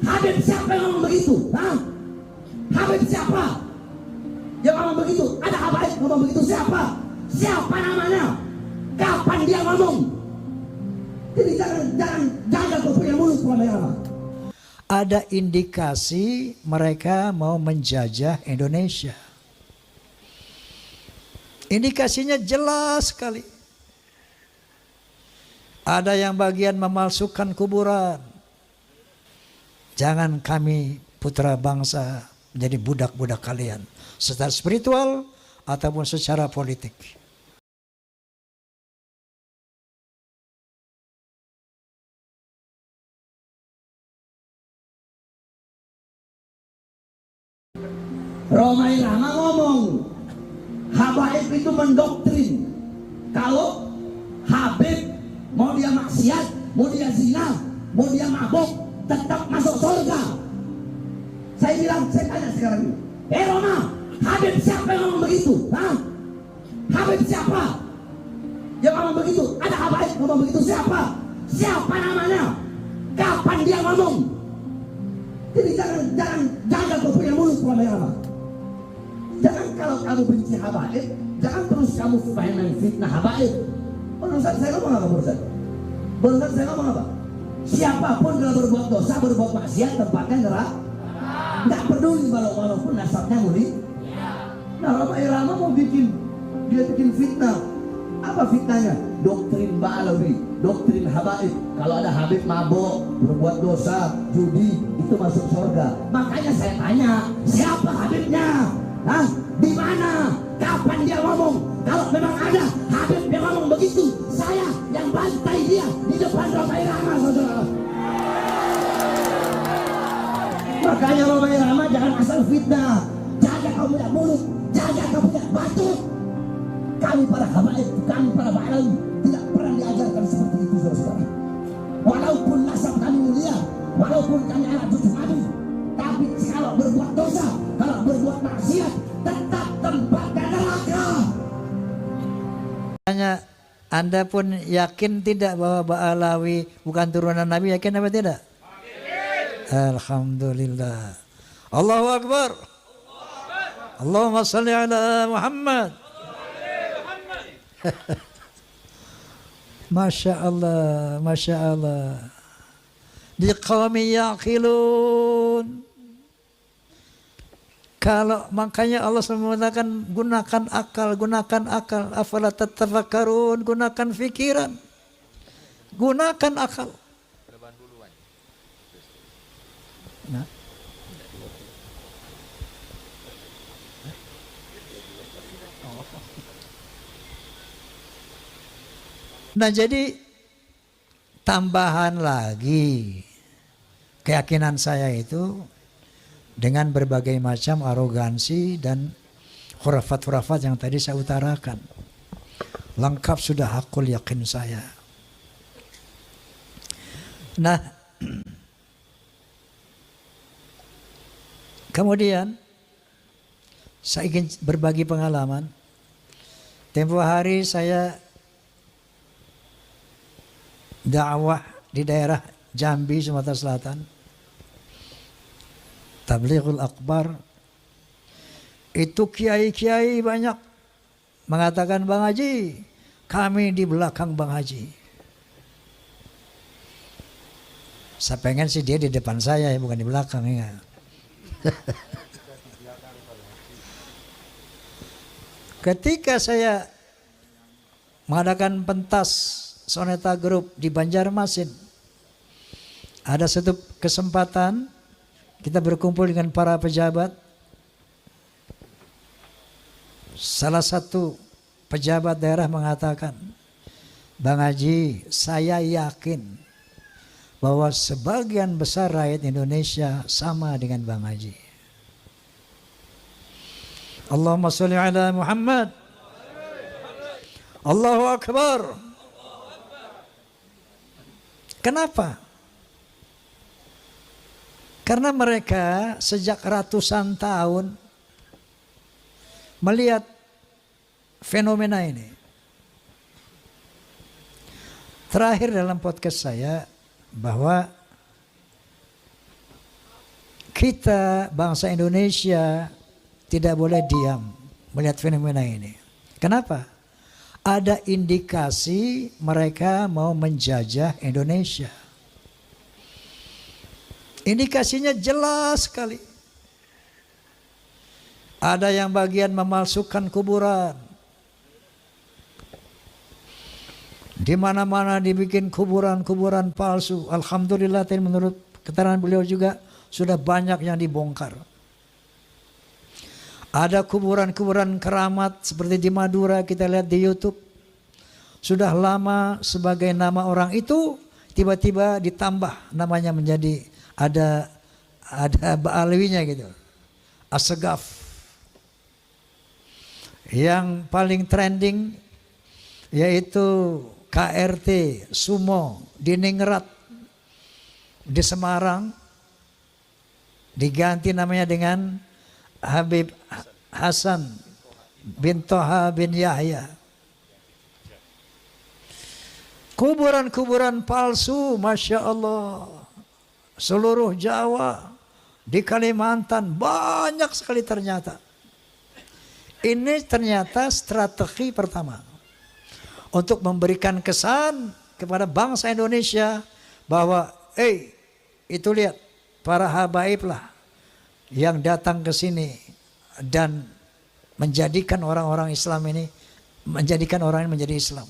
Habib siapa yang ngomong begitu? Hah? Habib siapa yang ngomong begitu? Ada Habaib ngomong begitu? Siapa? Siapa namanya? Kapan dia ngomong? Jadi jangan jaga kau punya mulut lama-lama. Ada indikasi mereka mau menjajah Indonesia. Indikasinya jelas sekali. Ada yang bagian memalsukan kuburan. Jangan kami putra bangsa menjadi budak-budak kalian, secara spiritual ataupun secara politik. Roma Irama ngomong, Habaib itu mendoktrin kalau Habib mau dia maksiat, mau dia zina, mau dia mabuk, tetap masuk surga. Saya bilang, saya tanya sekarang ini, Roma, Habib siapa yang ngomong begitu? Hah? Habib siapa yang ngomong begitu? Ada Habaib ngomong begitu? Siapa? Siapa namanya? Kapan dia ngomong? Jadi jangan jaga kau punya mulut lama-lama. Jangan kalau kamu benci Habaib, jangan terus kamu fitnah Habaib. Barusan saya ngomong apa barusan? Barusan saya ngomong apa? Siapapun kalau berbuat dosa, berbuat maksiat, tempatnya neraka. Nggak peduli walaupun nasabnya mulia. Nah, Roma Irama mau bikin fitnah. Apa fitnahnya? Doktrin Ba'alawi, doktrin Habaib. Kalau ada Habib mabuk, berbuat dosa, judi, itu masuk surga. Makanya saya tanya, siapa Habibnya? Hah? Di mana? Kapan dia ngomong? Kalau memang ada Habib yang ngomong begitu, saya yang bantai dia di depan Roma Irama, saudara. Makanya Roma Irama jangan asal fitnah. Jaga kau punya mulut, jaga kau punya batuk. Kami para Habaib, kami para Ba'alawi tidak pernah diajarkan seperti itu, saudara. Walaupun nasab kami mulia, walaupun kami anak cucu Nabi, tapi kalau berbuat dosa, kalau berbuat maksiat, tetap tempatnya neraka. Anda pun yakin tidak bahwa Ba'alawi bukan turunan Nabi? Yakin apa tidak? Alhamdulillah. Allahu Akbar. Allahumma salli ala Muhammad. Masya Allah, Masya Allah. Di qawmi yaqilun. Kalau makanya Allah SWT mengatakan gunakan akal, afala tatafakkarun, gunakan fikiran, gunakan akal. Nah jadi tambahan lagi keyakinan saya itu dengan berbagai macam arogansi dan khurafat-khurafat yang tadi saya utarakan. Lengkap sudah hakul yakin saya. Nah, kemudian saya ingin berbagi pengalaman. Tempo hari saya dakwah di daerah Jambi, Sumatera Selatan. Tablighul Akbar. Itu kiai-kiai banyak mengatakan, Bang Haji, kami di belakang Bang Haji. Saya pengen sih dia di depan saya, bukan di belakang ya. Ketika saya mengadakan pentas Soneta Group di Banjarmasin, ada satu kesempatan kita berkumpul dengan para pejabat. Salah satu pejabat daerah mengatakan, Bang Haji, saya yakin bahwa sebagian besar rakyat Indonesia sama dengan Bang Haji. Allahumma sholli ala Muhammad. Allahu Akbar. Kenapa? Karena mereka sejak ratusan tahun melihat fenomena ini. Terakhir dalam podcast saya bahwa kita bangsa Indonesia tidak boleh diam melihat fenomena ini. Kenapa? Ada indikasi mereka mau menjajah Indonesia. Indikasinya jelas sekali. Ada yang bagian memalsukan kuburan. Di mana-mana dibikin kuburan-kuburan palsu. Alhamdulillah tadi menurut keterangan beliau juga sudah banyak yang dibongkar. Ada kuburan-kuburan keramat seperti di Madura, kita lihat di YouTube. Sudah lama sebagai nama orang itu tiba-tiba ditambah namanya menjadi ada Ba'alwinya gitu. Assegaf. Yang paling trending yaitu KRT Sumo di Ningrat di Semarang diganti namanya dengan Habib Hasan bin Toha bin Yahya. Kuburan-kuburan palsu, Masya Allah. Seluruh Jawa, di Kalimantan, banyak sekali ternyata. Ini ternyata strategi pertama. Untuk memberikan kesan kepada bangsa Indonesia bahwa, itu lihat, para habaib lah yang datang ke sini dan menjadikan orang-orang Islam ini, menjadikan orang ini menjadi Islam.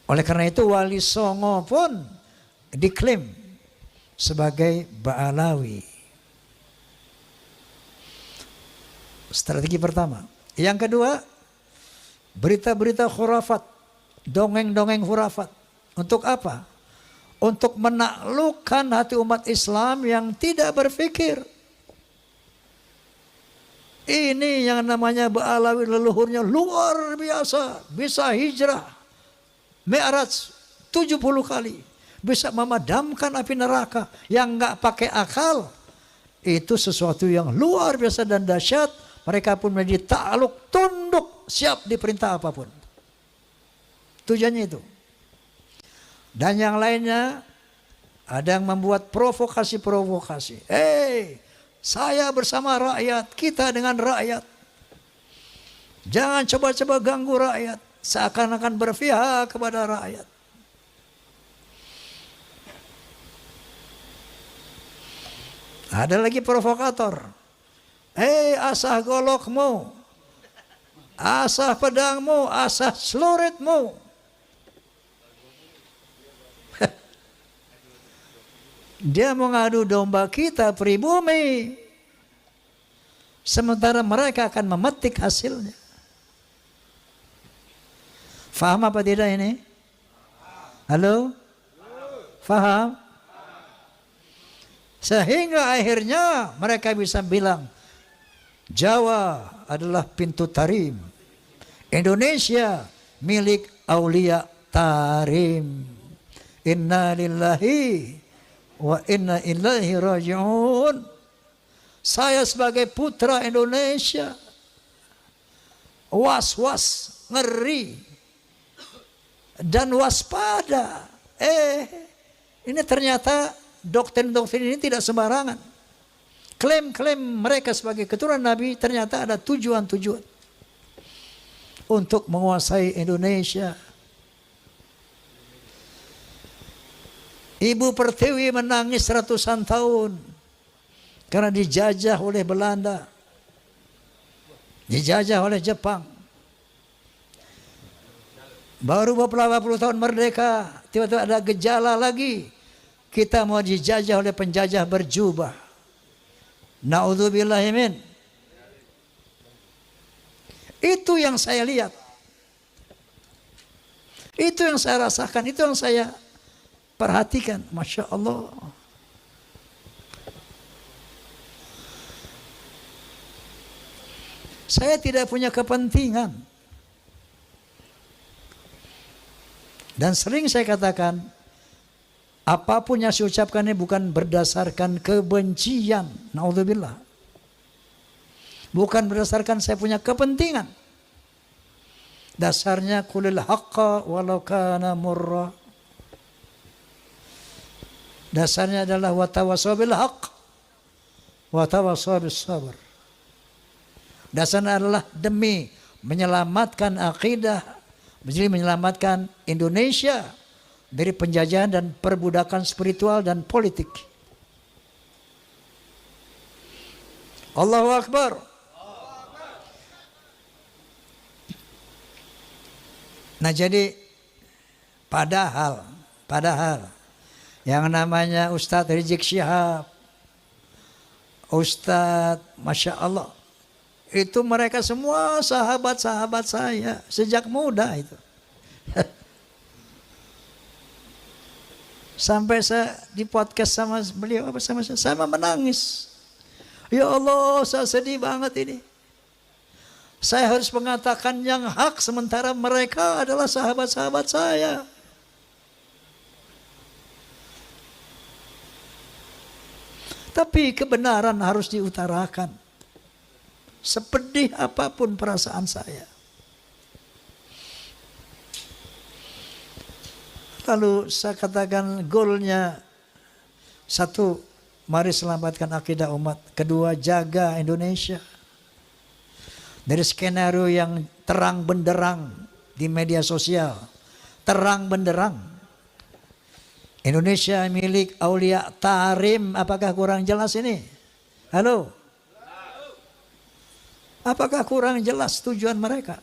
Oleh karena itu Wali Songo pun diklaim sebagai Ba'alawi. Strategi pertama. Yang kedua, berita-berita khurafat, dongeng-dongeng khurafat. Untuk apa? Untuk menaklukkan hati umat Islam yang tidak berpikir. Ini yang namanya Ba'alawi, leluhurnya luar biasa, bisa hijrah Mi'raj 70 kali, bisa memadamkan api neraka yang nggak pakai akal. Itu sesuatu yang luar biasa dan dahsyat. Mereka pun menjadi takluk, tunduk, siap diperintah apapun. Tujuannya itu. Dan yang lainnya ada yang membuat provokasi-provokasi. Saya bersama rakyat, kita dengan rakyat. Jangan coba-coba ganggu rakyat. Seakan-akan berpihak kepada rakyat. Ada lagi provokator. Asah golokmu, asah pedangmu, asah celuritmu. Dia mengadu domba kita pribumi. Sementara mereka akan memetik hasilnya. Faham apa tidak ini? Halo? Faham? Sehingga akhirnya mereka bisa bilang, Jawa adalah pintu tarim. Indonesia milik Aulia Tarim. Inna lillahi wa inna ilaihi raji'un. Saya sebagai putra Indonesia was-was, ngeri dan waspada. Ini ternyata doktrin-doktrin ini tidak sembarangan. Klaim-klaim mereka sebagai keturunan Nabi ternyata ada tujuan-tujuan untuk menguasai Indonesia. Ibu Pertiwi menangis ratusan tahun karena dijajah oleh Belanda, dijajah oleh Jepang. Baru beberapa puluh tahun merdeka, tiba-tiba ada gejala lagi. Kita mau dijajah oleh penjajah berjubah. Na'udzubillahi min. Itu yang saya lihat. Itu yang saya rasakan. Itu yang saya perhatikan. Masya Allah. Saya tidak punya kepentingan. Dan sering saya katakan, apapun yang saya ucapkan ini bukan berdasarkan kebencian. Na'udzubillah. Bukan berdasarkan saya punya kepentingan. Dasarnya qulil haqqa walau kana murra. Dasarnya adalah wa tawassaw bil haqq wa tawassaw bis sabr. Dasarnya adalah demi menyelamatkan akidah, jadi menyelamatkan Indonesia dari penjajahan dan perbudakan spiritual dan politik. Allahu Akbar. Nah jadi padahal yang namanya Ustadz Rizik Syihab, Ustadz Masya Allah, itu mereka semua sahabat-sahabat saya sejak muda itu. Sampai saya di podcast sama beliau saya menangis. Ya Allah, saya sedih banget ini. Saya harus mengatakan yang hak sementara mereka adalah sahabat-sahabat saya. Tapi kebenaran harus diutarakan. Sepedih apapun perasaan saya. Lalu saya katakan goalnya, satu, mari selamatkan akidah umat. Kedua, jaga Indonesia dari skenario yang terang benderang di media sosial. Terang benderang. Indonesia milik Aulia Tarim, apakah kurang jelas ini? Halo? Apakah kurang jelas tujuan mereka?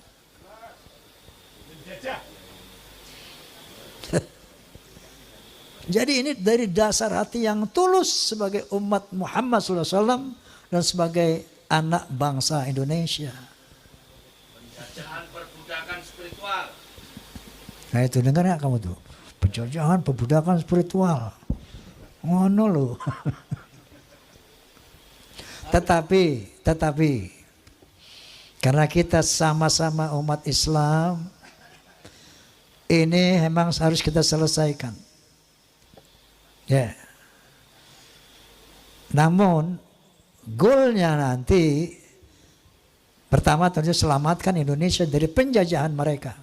Jadi ini dari dasar hati yang tulus sebagai umat Muhammad SAW dan sebagai anak bangsa Indonesia. Penjajahan perbudakan spiritual. Nah itu dengar ya kamu tuh. Penjajahan perbudakan spiritual. Ngono loh. Tetapi karena kita sama-sama umat Islam, ini memang harus kita selesaikan. Ya. Namun goalnya nanti pertama tentu selamatkan Indonesia dari penjajahan mereka.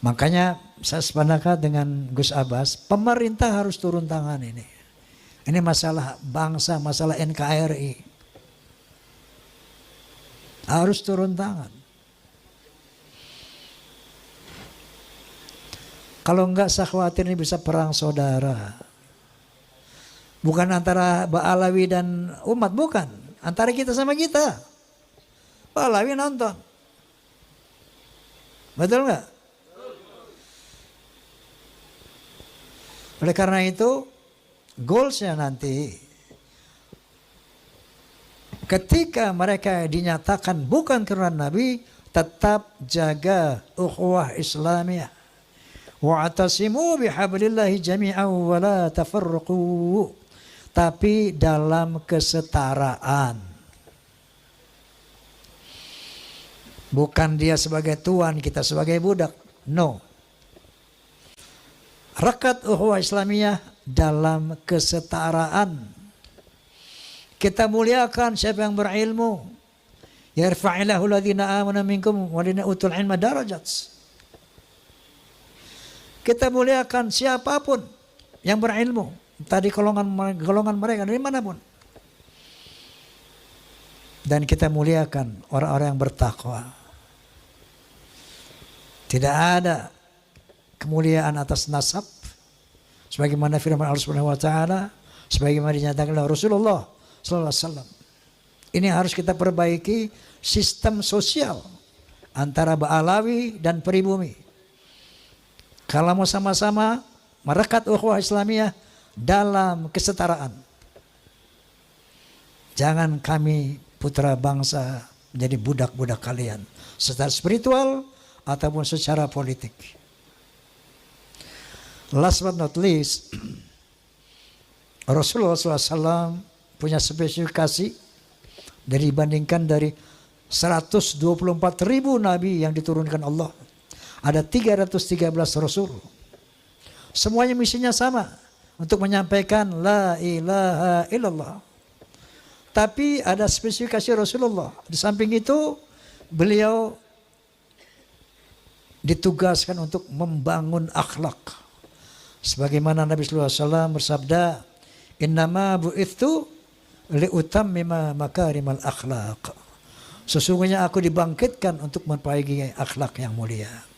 Makanya saya sepakat dengan Gus Abbas, pemerintah harus turun tangan ini. Ini masalah bangsa, masalah NKRI. Harus turun tangan. Kalau enggak saya khawatir ini bisa perang saudara. Bukan antara Ba'alawi dan umat, bukan. Antara kita sama kita. Ba'alawi nonton. Betul enggak? Oleh karena itu, goalsnya nanti, ketika mereka dinyatakan bukan karena Nabi, tetap jaga ukhuwah Islamiyah. Wa'tasimu bihablillahi jami'an wa la tafarraqu. Tapi dalam kesetaraan. Bukan dia sebagai tuan, kita sebagai budak. No. Rekat ukhuwah Islamiyah dalam kesetaraan. Kita muliakan siapa yang berilmu. Yarfa'illahu alladhina amanu minkum walladhina utul ilma darajat. Kita muliakan siapapun yang berilmu. Tadi golongan mereka dari manapun. Dan kita muliakan orang-orang yang bertakwa. Tidak ada kemuliaan atas nasab. Sebagaimana firman Allah Subhanahu wa taala, sebagaimana dinyatakan oleh Rasulullah sallallahu alaihi wasallam. Ini harus kita perbaiki sistem sosial antara Ba'alawi dan pribumi. Kalau mau sama-sama merekat ukhuwah Islamiyah dalam kesetaraan. Jangan kami putra bangsa menjadi budak-budak kalian. Secara spiritual ataupun secara politik. Last but not least, Rasulullah SAW punya spesifikasi dibandingkan dari 124.000 nabi yang diturunkan Allah. Ada 313 Rasul. Semuanya misinya sama. Untuk menyampaikan La ilaha illallah. Tapi ada spesifikasi Rasulullah. Di samping itu beliau ditugaskan untuk membangun akhlak. Sebagaimana Nabi sallallahu alaihi wasallam bersabda, "Innama bu'ithu liutammima makarimal akhlaq. Sesungguhnya aku dibangkitkan untuk memperbaiki akhlak yang mulia.